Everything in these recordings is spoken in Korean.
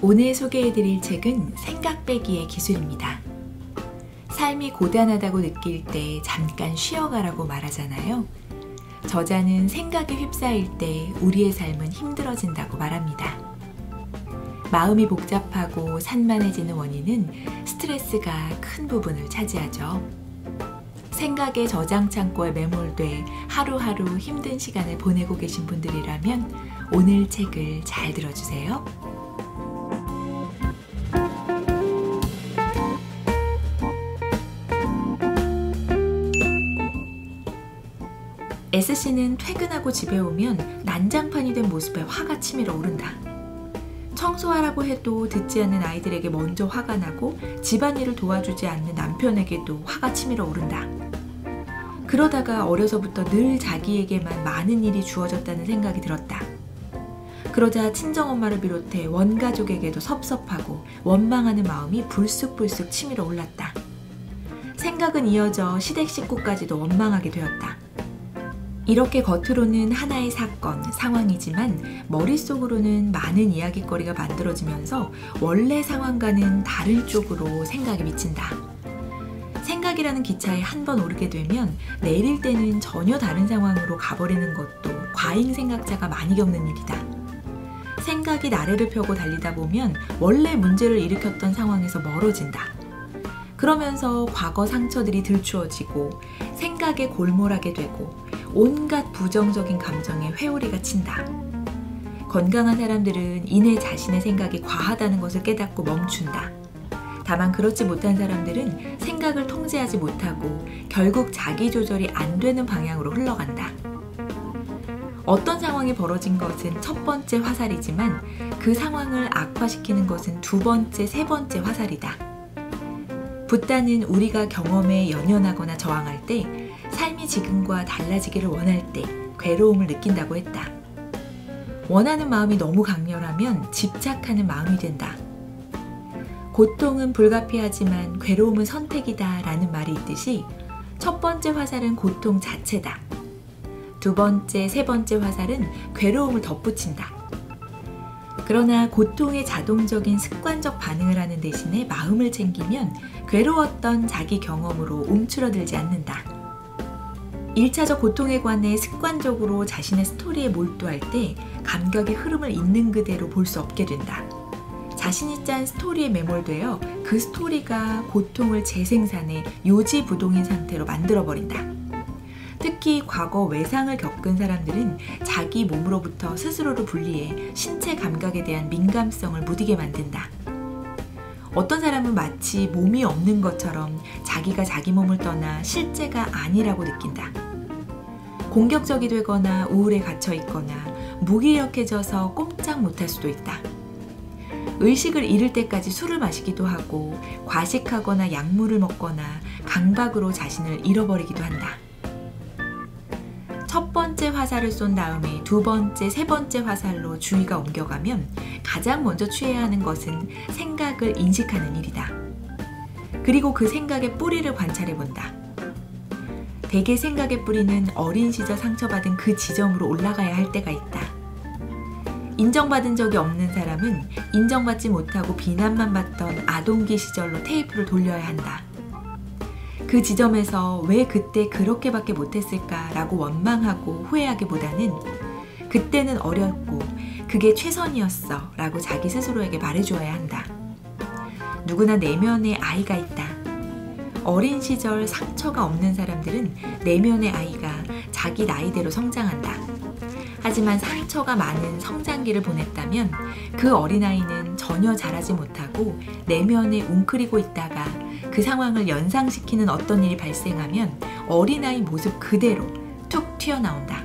오늘 소개해드릴 책은 생각 빼기의 기술입니다. 삶이 고단하다고 느낄 때 잠깐 쉬어가라고 말하잖아요. 저자는 생각에 휩싸일 때 우리의 삶은 힘들어진다고 말합니다. 마음이 복잡하고 산만해지는 원인은 스트레스가 큰 부분을 차지하죠. 생각의 저장 창고에 매몰돼 하루하루 힘든 시간을 보내고 계신 분들이라면 오늘 책을 잘 들어주세요. S씨는 퇴근하고 집에 오면 난장판이 된 모습에 화가 치밀어 오른다. 청소하라고 해도 듣지 않는 아이들에게 먼저 화가 나고 집안일을 도와주지 않는 남편에게도 화가 치밀어 오른다. 그러다가 어려서부터 늘 자기에게만 많은 일이 주어졌다는 생각이 들었다. 그러자 친정엄마를 비롯해 원가족에게도 섭섭하고 원망하는 마음이 불쑥불쑥 치밀어 올랐다. 생각은 이어져 시댁 식구까지도 원망하게 되었다. 이렇게 겉으로는 하나의 사건, 상황이지만 머릿속으로는 많은 이야깃거리가 만들어지면서 원래 상황과는 다른 쪽으로 생각이 미친다. 생각이라는 기차에 한 번 오르게 되면 내릴 때는 전혀 다른 상황으로 가버리는 것도 과잉 생각자가 많이 겪는 일이다. 생각이 나래를 펴고 달리다 보면 원래 문제를 일으켰던 상황에서 멀어진다. 그러면서 과거 상처들이 들추어지고 생각에 골몰하게 되고 온갖 부정적인 감정에 회오리가 친다. 건강한 사람들은 이내 자신의 생각이 과하다는 것을 깨닫고 멈춘다. 다만 그렇지 못한 사람들은 생각을 통제하지 못하고 결국 자기 조절이 안 되는 방향으로 흘러간다. 어떤 상황이 벌어진 것은 첫 번째 화살이지만 그 상황을 악화시키는 것은 두 번째, 세 번째 화살이다. 붓다는 우리가 경험에 연연하거나 저항할 때, 삶이 지금과 달라지기를 원할 때 괴로움을 느낀다고 했다. 원하는 마음이 너무 강렬하면 집착하는 마음이 된다. 고통은 불가피하지만 괴로움은 선택이다 라는 말이 있듯이 첫 번째 화살은 고통 자체다. 두 번째, 세 번째 화살은 괴로움을 덧붙인다. 그러나 고통에 자동적인 습관적 반응을 하는 대신에 마음을 챙기면 괴로웠던 자기 경험으로 움츠러들지 않는다. 1차적 고통에 관해 습관적으로 자신의 스토리에 몰두할 때 감각의 흐름을 있는 그대로 볼 수 없게 된다. 자신이 짠 스토리에 매몰되어 그 스토리가 고통을 재생산해 요지부동인 상태로 만들어버린다. 특히 과거 외상을 겪은 사람들은 자기 몸으로부터 스스로를 분리해 신체 감각에 대한 민감성을 무디게 만든다. 어떤 사람은 마치 몸이 없는 것처럼 자기가 자기 몸을 떠나 실제가 아니라고 느낀다. 공격적이 되거나 우울에 갇혀 있거나 무기력해져서 꼼짝 못할 수도 있다. 의식을 잃을 때까지 술을 마시기도 하고 과식하거나 약물을 먹거나 강박으로 자신을 잃어버리기도 한다. 첫 번째 화살을 쏜 다음에 두 번째, 세 번째 화살로 주의가 옮겨가면 가장 먼저 취해야 하는 것은 생각을 인식하는 일이다. 그리고 그 생각의 뿌리를 관찰해본다. 대개 생각의 뿌리는 어린 시절 상처받은 그 지점으로 올라가야 할 때가 있다. 인정받은 적이 없는 사람은 인정받지 못하고 비난만 받던 아동기 시절로 테이프를 돌려야 한다. 그 지점에서 왜 그때 그렇게밖에 못했을까라고 원망하고 후회하기보다는 그때는 어렸고 그게 최선이었어 라고 자기 스스로에게 말해주어야 한다. 누구나 내면에 아이가 있다. 어린 시절 상처가 없는 사람들은 내면의 아이가 자기 나이대로 성장한다. 하지만 상처가 많은 성장기를 보냈다면 그 어린아이는 전혀 자라지 못하고 내면에 웅크리고 있다가 그 상황을 연상시키는 어떤 일이 발생하면 어린아이 모습 그대로 툭 튀어나온다.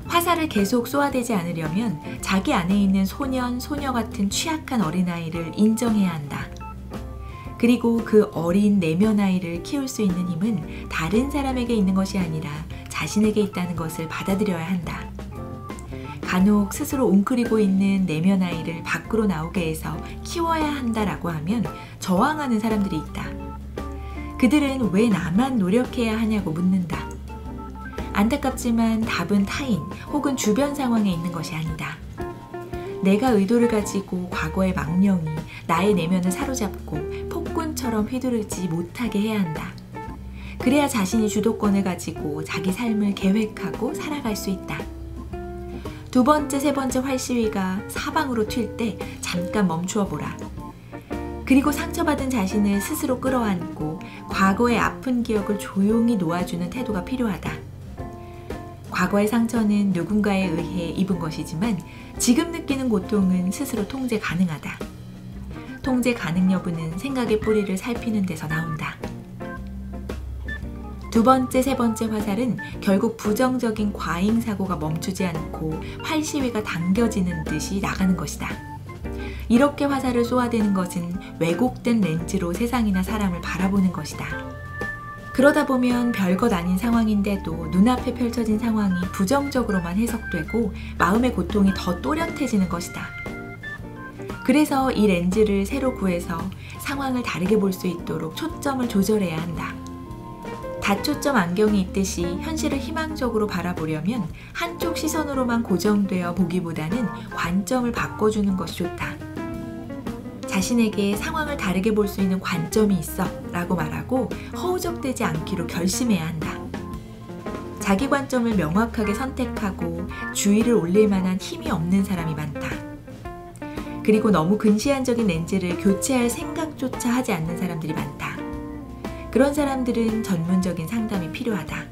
화살을 계속 쏘아대지 않으려면 자기 안에 있는 소년, 소녀 같은 취약한 어린아이를 인정해야 한다. 그리고 그 어린 내면 아이를 키울 수 있는 힘은 다른 사람에게 있는 것이 아니라 자신에게 있다는 것을 받아들여야 한다. 간혹 스스로 웅크리고 있는 내면 아이를 밖으로 나오게 해서 키워야 한다라고 하면 저항하는 사람들이 있다. 그들은 왜 나만 노력해야 하냐고 묻는다. 안타깝지만 답은 타인 혹은 주변 상황에 있는 것이 아니다. 내가 의도를 가지고 과거의 망령이 나의 내면을 사로잡고 폭군처럼 휘두르지 못하게 해야 한다. 그래야 자신이 주도권을 가지고 자기 삶을 계획하고 살아갈 수 있다. 두 번째, 세 번째 활시위가 사방으로 튈 때 잠깐 멈추어 보라. 그리고 상처받은 자신을 스스로 끌어안고 과거의 아픈 기억을 조용히 놓아주는 태도가 필요하다. 과거의 상처는 누군가에 의해 입은 것이지만 지금 느끼는 고통은 스스로 통제 가능하다. 통제 가능 여부는 생각의 뿌리를 살피는 데서 나온다. 두 번째, 세 번째 화살은 결국 부정적인 과잉 사고가 멈추지 않고 활시위가 당겨지는 듯이 나가는 것이다. 이렇게 화살을 쏘아대는 것은 왜곡된 렌즈로 세상이나 사람을 바라보는 것이다. 그러다 보면 별것 아닌 상황인데도 눈앞에 펼쳐진 상황이 부정적으로만 해석되고 마음의 고통이 더 또렷해지는 것이다. 그래서 이 렌즈를 새로 구해서 상황을 다르게 볼 수 있도록 초점을 조절해야 한다. 다초점 안경이 있듯이 현실을 희망적으로 바라보려면 한쪽 시선으로만 고정되어 보기보다는 관점을 바꿔주는 것이 좋다. 자신에게 상황을 다르게 볼 수 있는 관점이 있어 라고 말하고 허우적대지 않기로 결심해야 한다. 자기 관점을 명확하게 선택하고 주의를 올릴 만한 힘이 없는 사람이 많다. 그리고 너무 근시안적인 렌즈를 교체할 생각조차 하지 않는 사람들이 많다. 그런 사람들은 전문적인 상담이 필요하다.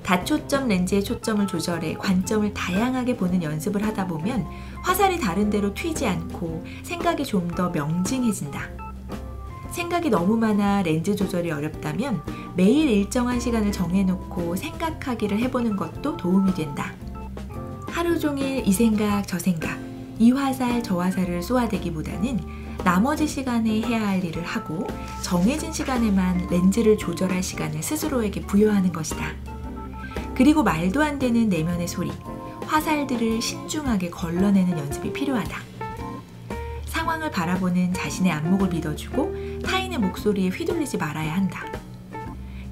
다초점 렌즈의 초점을 조절해 관점을 다양하게 보는 연습을 하다 보면 화살이 다른 데로 튀지 않고 생각이 좀 더 명징해진다. 생각이 너무 많아 렌즈 조절이 어렵다면 매일 일정한 시간을 정해놓고 생각하기를 해보는 것도 도움이 된다. 하루 종일 이 생각 저 생각, 이 화살 저 화살을 쏘아대기보다는 나머지 시간에 해야 할 일을 하고 정해진 시간에만 렌즈를 조절할 시간을 스스로에게 부여하는 것이다. 그리고 말도 안 되는 내면의 소리, 화살들을 신중하게 걸러내는 연습이 필요하다. 상황을 바라보는 자신의 안목을 믿어주고 타인의 목소리에 휘둘리지 말아야 한다.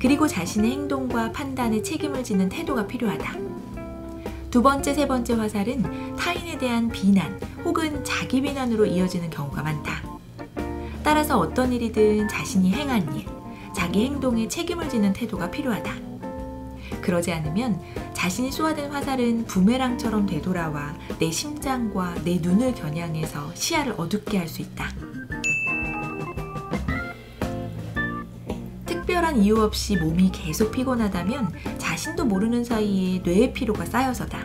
그리고 자신의 행동과 판단에 책임을 지는 태도가 필요하다. 두 번째, 세 번째 화살은 타인에 대한 비난 혹은 자기 비난으로 이어지는 경우가 많다. 따라서 어떤 일이든 자신이 행한 일, 자기 행동에 책임을 지는 태도가 필요하다. 그러지 않으면 자신이 쏘아댄 화살은 부메랑처럼 되돌아와 내 심장과 내 눈을 겨냥해서 시야를 어둡게 할 수 있다. 특별한 이유 없이 몸이 계속 피곤하다면 자신도 모르는 사이에 뇌의 피로가 쌓여서다.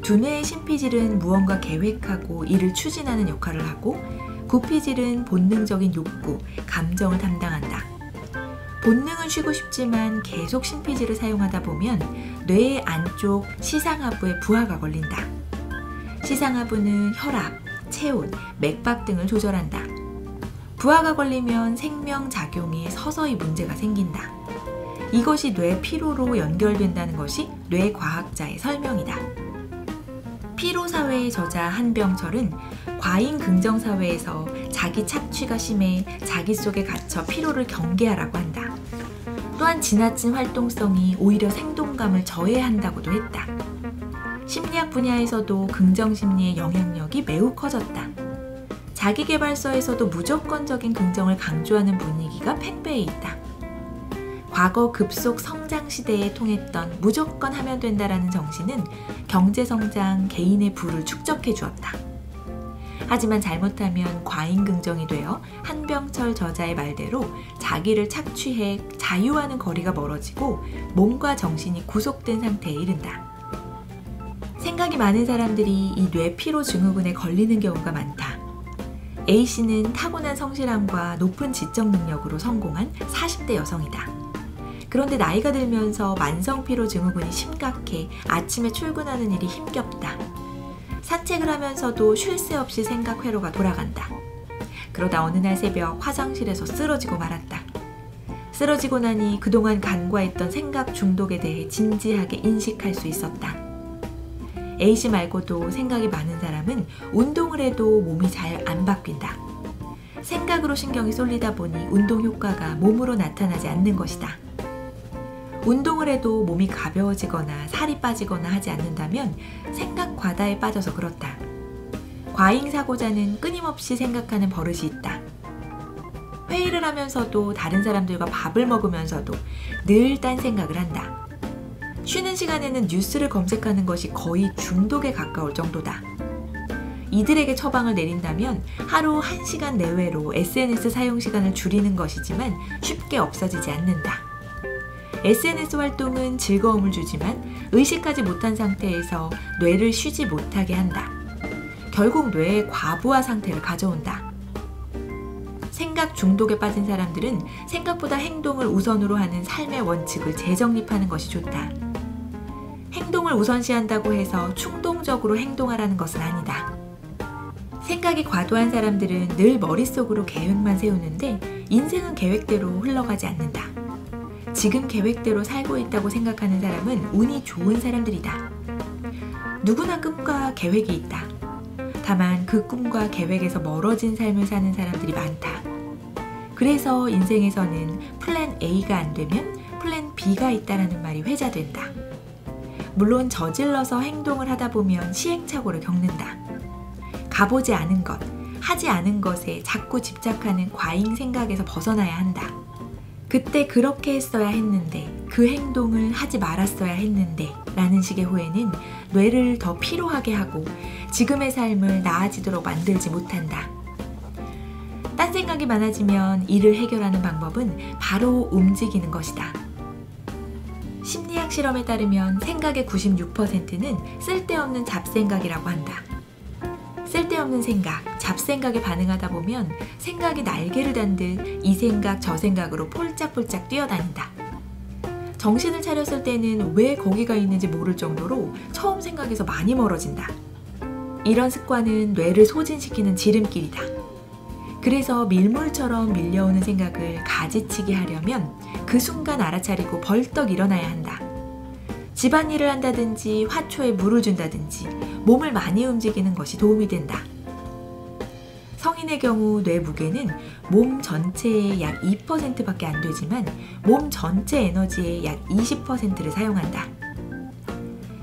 두뇌의 신피질은 무언가 계획하고 이를 추진하는 역할을 하고 구피질은 본능적인 욕구, 감정을 담당한다. 본능은 쉬고 싶지만 계속 신피질을 사용하다 보면 뇌의 안쪽 시상하부에 부하가 걸린다. 시상하부는 혈압, 체온, 맥박 등을 조절한다. 부하가 걸리면 생명작용에 서서히 문제가 생긴다. 이것이 뇌 피로로 연결된다는 것이 뇌과학자의 설명이다. 피로사회의 저자 한병철은 과잉 긍정사회에서 자기 착취가 심해 자기 속에 갇혀 피로를 경계하라고 한다. 또한 지나친 활동성이 오히려 생동감을 저해한다고도 했다. 심리학 분야에서도 긍정심리의 영향력이 매우 커졌다. 자기계발서에서도 무조건적인 긍정을 강조하는 분위기가 팽배해 있다. 과거 급속 성장 시대에 통했던 무조건 하면 된다라는 정신은 경제성장, 개인의 부를 축적해 주었다. 하지만 잘못하면 과잉 긍정이 되어 한병철 저자의 말대로 자기를 착취해 자유와는 거리가 멀어지고 몸과 정신이 구속된 상태에 이른다. 생각이 많은 사람들이 이 뇌피로 증후군에 걸리는 경우가 많다. A씨는 타고난 성실함과 높은 지적 능력으로 성공한 40대 여성이다. 그런데 나이가 들면서 만성피로 증후군이 심각해 아침에 출근하는 일이 힘겹다. 산책을 하면서도 쉴 새 없이 생각 회로가 돌아간다. 그러다 어느 날 새벽 화장실에서 쓰러지고 말았다. 쓰러지고 나니 그동안 간과했던 생각 중독에 대해 진지하게 인식할 수 있었다. A씨 말고도 생각이 많은 사람은 운동을 해도 몸이 잘 안 바뀐다. 생각으로 신경이 쏠리다 보니 운동 효과가 몸으로 나타나지 않는 것이다. 운동을 해도 몸이 가벼워지거나 살이 빠지거나 하지 않는다면 생각 과다에 빠져서 그렇다. 과잉사고자는 끊임없이 생각하는 버릇이 있다. 회의를 하면서도 다른 사람들과 밥을 먹으면서도 늘 딴 생각을 한다. 쉬는 시간에는 뉴스를 검색하는 것이 거의 중독에 가까울 정도다. 이들에게 처방을 내린다면 하루 1시간 내외로 SNS 사용 시간을 줄이는 것이지만 쉽게 없어지지 않는다. SNS 활동은 즐거움을 주지만 의식하지 못한 상태에서 뇌를 쉬지 못하게 한다. 결국 뇌의 과부하 상태를 가져온다. 생각 중독에 빠진 사람들은 생각보다 행동을 우선으로 하는 삶의 원칙을 재정립하는 것이 좋다. 행동을 우선시한다고 해서 충동적으로 행동하라는 것은 아니다. 생각이 과도한 사람들은 늘 머릿속으로 계획만 세우는데 인생은 계획대로 흘러가지 않는다. 지금 계획대로 살고 있다고 생각하는 사람은 운이 좋은 사람들이다. 누구나 꿈과 계획이 있다. 다만 그 꿈과 계획에서 멀어진 삶을 사는 사람들이 많다. 그래서 인생에서는 플랜 A가 안 되면 플랜 B가 있다라는 말이 회자된다. 물론 저질러서 행동을 하다 보면 시행착오를 겪는다. 가보지 않은 것, 하지 않은 것에 자꾸 집착하는 과잉 생각에서 벗어나야 한다. 그때 그렇게 했어야 했는데, 그 행동을 하지 말았어야 했는데 라는 식의 후회는 뇌를 더 피로하게 하고 지금의 삶을 나아지도록 만들지 못한다. 딴 생각이 많아지면 이를 해결하는 방법은 바로 움직이는 것이다. 심리학 실험에 따르면 생각의 96%는 쓸데없는 잡생각이라고 한다. 쓸데없는 생각, 잡생각에 반응하다 보면 생각이 날개를 단 듯 이 생각 저 생각으로 폴짝폴짝 뛰어다닌다. 정신을 차렸을 때는 왜 거기가 있는지 모를 정도로 처음 생각에서 많이 멀어진다. 이런 습관은 뇌를 소진시키는 지름길이다. 그래서 밀물처럼 밀려오는 생각을 가지치기 하려면 그 순간 알아차리고 벌떡 일어나야 한다. 집안일을 한다든지 화초에 물을 준다든지 몸을 많이 움직이는 것이 도움이 된다. 성인의 경우 뇌 무게는 몸 전체의 약 2%밖에 안 되지만 몸 전체 에너지의 약 20%를 사용한다.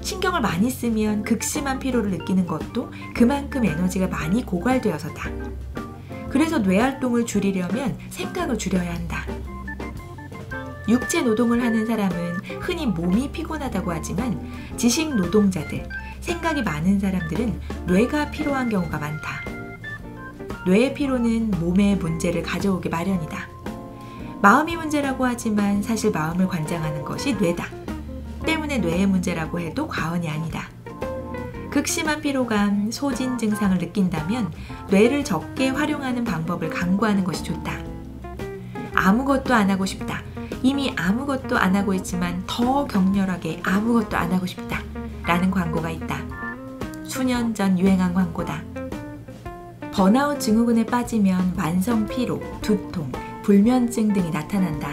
신경을 많이 쓰면 극심한 피로를 느끼는 것도 그만큼 에너지가 많이 고갈되어서다. 그래서 뇌활동을 줄이려면 생각을 줄여야 한다. 육체 노동을 하는 사람은 흔히 몸이 피곤하다고 하지만 지식 노동자들, 생각이 많은 사람들은 뇌가 피로한 경우가 많다. 뇌의 피로는 몸의 문제를 가져오기 마련이다. 마음이 문제라고 하지만 사실 마음을 관장하는 것이 뇌다. 때문에 뇌의 문제라고 해도 과언이 아니다. 극심한 피로감, 소진 증상을 느낀다면 뇌를 적게 활용하는 방법을 강구하는 것이 좋다. 아무것도 안 하고 싶다. 이미 아무것도 안 하고 있지만 더 격렬하게 아무것도 안 하고 싶다. 라는 광고가 있다. 수년 전 유행한 광고다. 번아웃 증후군에 빠지면 만성 피로, 두통, 불면증 등이 나타난다.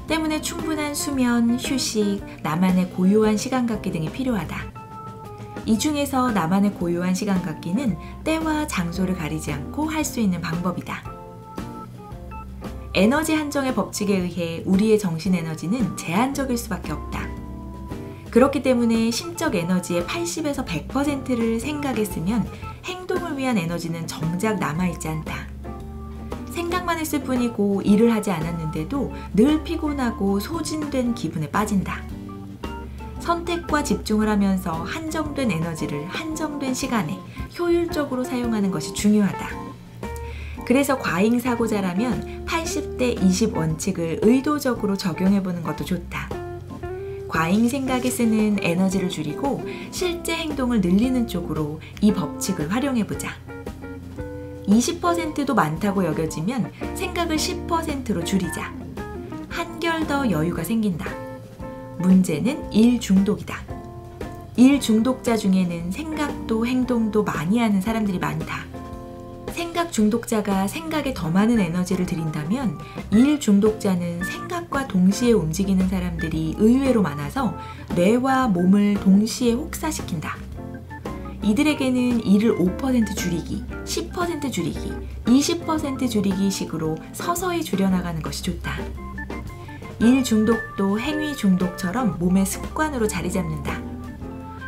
때문에 충분한 수면, 휴식, 나만의 고요한 시간 갖기 등이 필요하다. 이 중에서 나만의 고요한 시간 갖기는 때와 장소를 가리지 않고 할 수 있는 방법이다. 에너지 한정의 법칙에 의해 우리의 정신 에너지는 제한적일 수밖에 없다. 그렇기 때문에 심적 에너지의 80에서 100%를 생각에 쓰면 행동을 위한 에너지는 정작 남아있지 않다. 생각만 했을 뿐이고 일을 하지 않았는데도 늘 피곤하고 소진된 기분에 빠진다. 선택과 집중을 하면서 한정된 에너지를 한정된 시간에 효율적으로 사용하는 것이 중요하다. 그래서 과잉사고자라면 80대 20 원칙을 의도적으로 적용해보는 것도 좋다. 과잉 생각에 쓰는 에너지를 줄이고 실제 행동을 늘리는 쪽으로 이 법칙을 활용해보자. 20%도 많다고 여겨지면 생각을 10%로 줄이자. 한결 더 여유가 생긴다. 문제는 일 중독이다. 일 중독자 중에는 생각도 행동도 많이 하는 사람들이 많다. 생각 중독자가 생각에 더 많은 에너지를 들인다면 일 중독자는 생각과 동시에 움직이는 사람들이 의외로 많아서 뇌와 몸을 동시에 혹사시킨다. 이들에게는 일을 5% 줄이기, 10% 줄이기, 20% 줄이기 식으로 서서히 줄여나가는 것이 좋다. 일 중독도 행위 중독처럼 몸의 습관으로 자리 잡는다.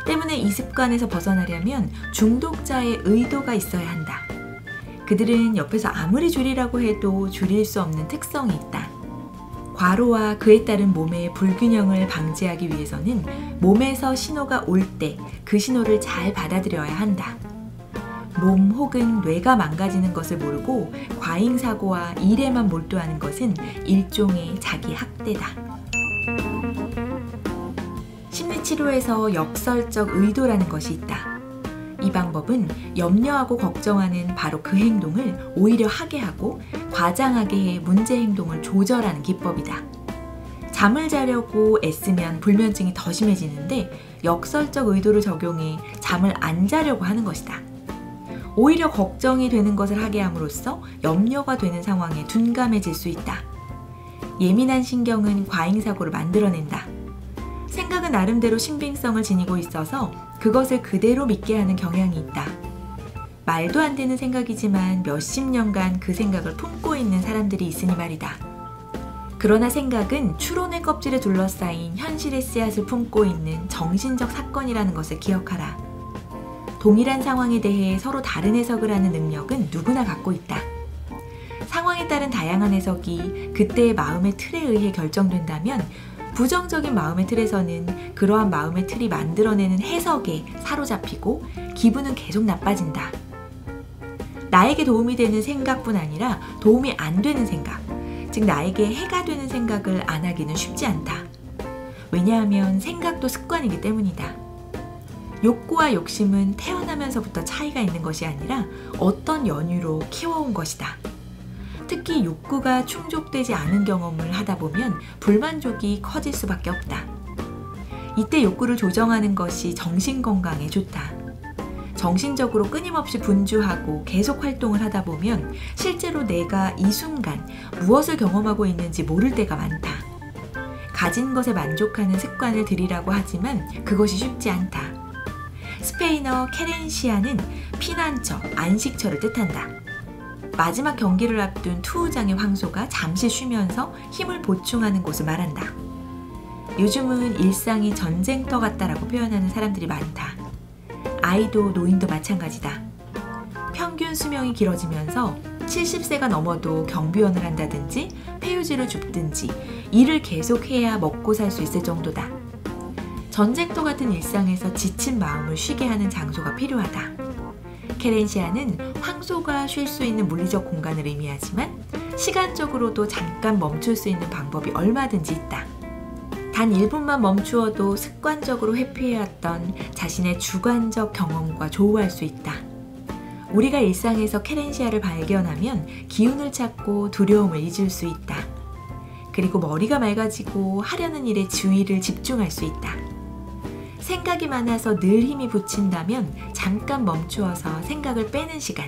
때문에 이 습관에서 벗어나려면 중독자의 의도가 있어야 한다. 그들은 옆에서 아무리 줄이라고 해도 줄일 수 없는 특성이 있다. 과로와 그에 따른 몸의 불균형을 방지하기 위해서는 몸에서 신호가 올 때 그 신호를 잘 받아들여야 한다. 몸 혹은 뇌가 망가지는 것을 모르고 과잉사고와 일에만 몰두하는 것은 일종의 자기 학대다. 심리치료에서 역설적 의도라는 것이 있다. 이 방법은 염려하고 걱정하는 바로 그 행동을 오히려 하게 하고 과장하게 해 문제 행동을 조절하는 기법이다. 잠을 자려고 애쓰면 불면증이 더 심해지는데 역설적 의도를 적용해 잠을 안 자려고 하는 것이다. 오히려 걱정이 되는 것을 하게 함으로써 염려가 되는 상황에 둔감해질 수 있다. 예민한 신경은 과잉사고를 만들어낸다. 생각은 나름대로 신빙성을 지니고 있어서 그것을 그대로 믿게 하는 경향이 있다. 말도 안 되는 생각이지만 몇십 년간 그 생각을 품고 있는 사람들이 있으니 말이다. 그러나 생각은 추론의 껍질에 둘러싸인 현실의 씨앗을 품고 있는 정신적 사건이라는 것을 기억하라. 동일한 상황에 대해 서로 다른 해석을 하는 능력은 누구나 갖고 있다. 상황에 따른 다양한 해석이 그때의 마음의 틀에 의해 결정된다면 부정적인 마음의 틀에서는 그러한 마음의 틀이 만들어내는 해석에 사로잡히고 기분은 계속 나빠진다. 나에게 도움이 되는 생각뿐 아니라 도움이 안 되는 생각, 즉 나에게 해가 되는 생각을 안 하기는 쉽지 않다. 왜냐하면 생각도 습관이기 때문이다. 욕구와 욕심은 태어나면서부터 차이가 있는 것이 아니라 어떤 연유로 키워온 것이다. 특히 욕구가 충족되지 않은 경험을 하다 보면 불만족이 커질 수밖에 없다. 이때 욕구를 조정하는 것이 정신건강에 좋다. 정신적으로 끊임없이 분주하고 계속 활동을 하다 보면 실제로 내가 이 순간 무엇을 경험하고 있는지 모를 때가 많다. 가진 것에 만족하는 습관을 들이라고 하지만 그것이 쉽지 않다. 스페인어 케렌시아는 피난처, 안식처를 뜻한다. 마지막 경기를 앞둔 투우장의 황소가 잠시 쉬면서 힘을 보충하는 곳을 말한다. 요즘은 일상이 전쟁터 같다라고 표현하는 사람들이 많다. 아이도 노인도 마찬가지다. 평균 수명이 길어지면서 70세가 넘어도 경비원을 한다든지 폐유지를 줍든지 일을 계속해야 먹고 살 수 있을 정도다. 전쟁터 같은 일상에서 지친 마음을 쉬게 하는 장소가 필요하다. 케렌시아는 황소가 쉴 수 있는 물리적 공간을 의미하지만 시간적으로도 잠깐 멈출 수 있는 방법이 얼마든지 있다. 단 1분만 멈추어도 습관적으로 회피해왔던 자신의 주관적 경험과 조우할 수 있다. 우리가 일상에서 케렌시아를 발견하면 기운을 찾고 두려움을 잊을 수 있다. 그리고 머리가 맑아지고 하려는 일에 주의를 집중할 수 있다. 생각이 많아서 늘 힘이 붙인다면 잠깐 멈추어서 생각을 빼는 시간,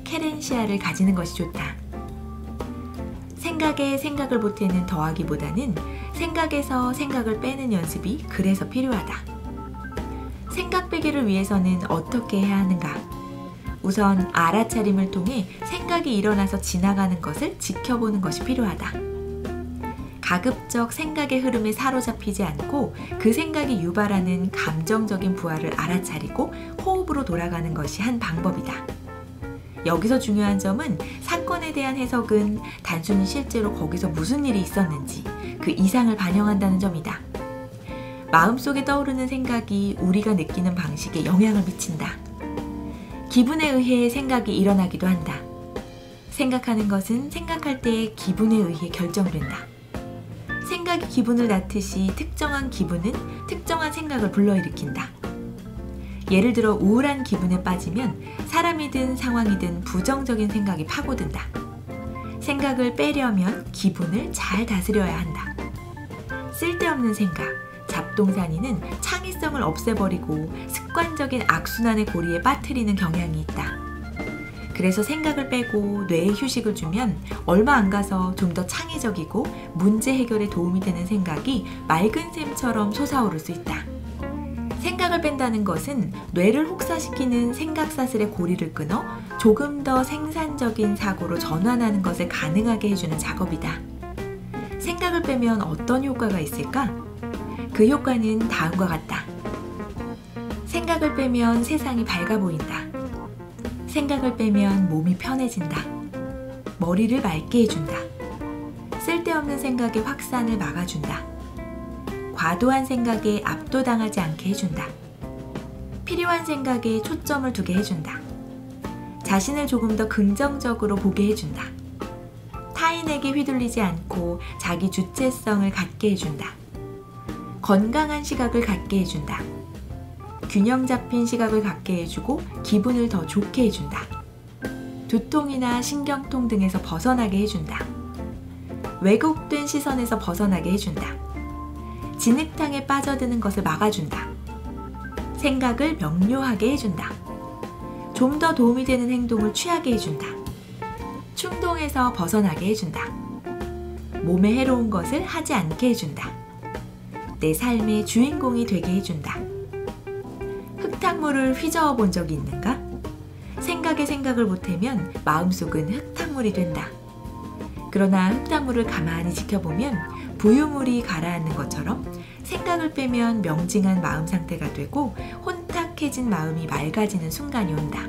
케렌시아를 가지는 것이 좋다. 생각에 생각을 보태는 더하기보다는 생각에서 생각을 빼는 연습이 그래서 필요하다. 생각 빼기를 위해서는 어떻게 해야 하는가? 우선 알아차림을 통해 생각이 일어나서 지나가는 것을 지켜보는 것이 필요하다. 가급적 생각의 흐름에 사로잡히지 않고 그 생각이 유발하는 감정적인 부하를 알아차리고 호흡으로 돌아가는 것이 한 방법이다. 여기서 중요한 점은 사건에 대한 해석은 단순히 실제로 거기서 무슨 일이 있었는지 그 이상을 반영한다는 점이다. 마음속에 떠오르는 생각이 우리가 느끼는 방식에 영향을 미친다. 기분에 의해 생각이 일어나기도 한다. 생각하는 것은 생각할 때의 기분에 의해 결정된다. 생각이 기분을 낳듯이 특정한 기분은 특정한 생각을 불러일으킨다. 예를 들어 우울한 기분에 빠지면 사람이든 상황이든 부정적인 생각이 파고든다. 생각을 빼려면 기분을 잘 다스려야 한다. 쓸데없는 생각, 잡동사니는 창의성을 없애버리고 습관적인 악순환의 고리에 빠뜨리는 경향이 있다. 그래서 생각을 빼고 뇌에 휴식을 주면 얼마 안 가서 좀 더 창의적이고 문제 해결에 도움이 되는 생각이 맑은 샘처럼 솟아오를 수 있다. 생각을 뺀다는 것은 뇌를 혹사시키는 생각사슬의 고리를 끊어 조금 더 생산적인 사고로 전환하는 것을 가능하게 해주는 작업이다. 생각을 빼면 어떤 효과가 있을까? 그 효과는 다음과 같다. 생각을 빼면 세상이 밝아 보인다. 생각을 빼면 몸이 편해진다. 머리를 맑게 해준다. 쓸데없는 생각의 확산을 막아준다. 과도한 생각에 압도당하지 않게 해준다. 필요한 생각에 초점을 두게 해준다. 자신을 조금 더 긍정적으로 보게 해준다. 타인에게 휘둘리지 않고 자기 주체성을 갖게 해준다. 건강한 시각을 갖게 해준다. 균형 잡힌 시각을 갖게 해주고 기분을 더 좋게 해준다. 두통이나 신경통 등에서 벗어나게 해준다. 왜곡된 시선에서 벗어나게 해준다. 진흙탕에 빠져드는 것을 막아준다. 생각을 명료하게 해준다. 좀 더 도움이 되는 행동을 취하게 해준다. 충동에서 벗어나게 해준다. 몸에 해로운 것을 하지 않게 해준다. 내 삶의 주인공이 되게 해준다. 흙탕물을 휘저어 본 적이 있는가? 생각에 생각을 보태면 마음속은 흙탕물이 된다. 그러나 흙탕물을 가만히 지켜보면 부유물이 가라앉는 것처럼 생각을 빼면 명징한 마음 상태가 되고 혼탁해진 마음이 맑아지는 순간이 온다.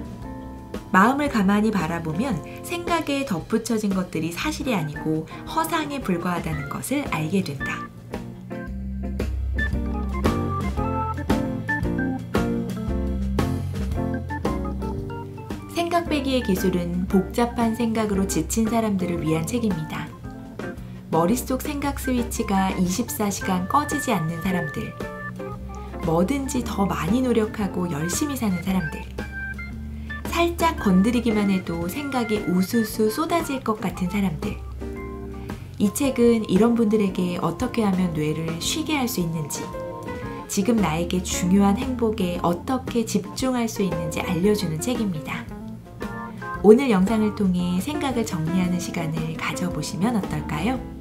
마음을 가만히 바라보면 생각에 덧붙여진 것들이 사실이 아니고 허상에 불과하다는 것을 알게 된다. 생각 빼기의 기술은 복잡한 생각으로 지친 사람들을 위한 책입니다. 머릿속 생각 스위치가 24시간 꺼지지 않는 사람들, 뭐든지 더 많이 노력하고 열심히 사는 사람들, 살짝 건드리기만 해도 생각이 우수수 쏟아질 것 같은 사람들. 이 책은 이런 분들에게 어떻게 하면 뇌를 쉬게 할 수 있는지, 지금 나에게 중요한 행복에 어떻게 집중할 수 있는지 알려주는 책입니다. 오늘 영상을 통해 생각을 정리하는 시간을 가져보시면 어떨까요?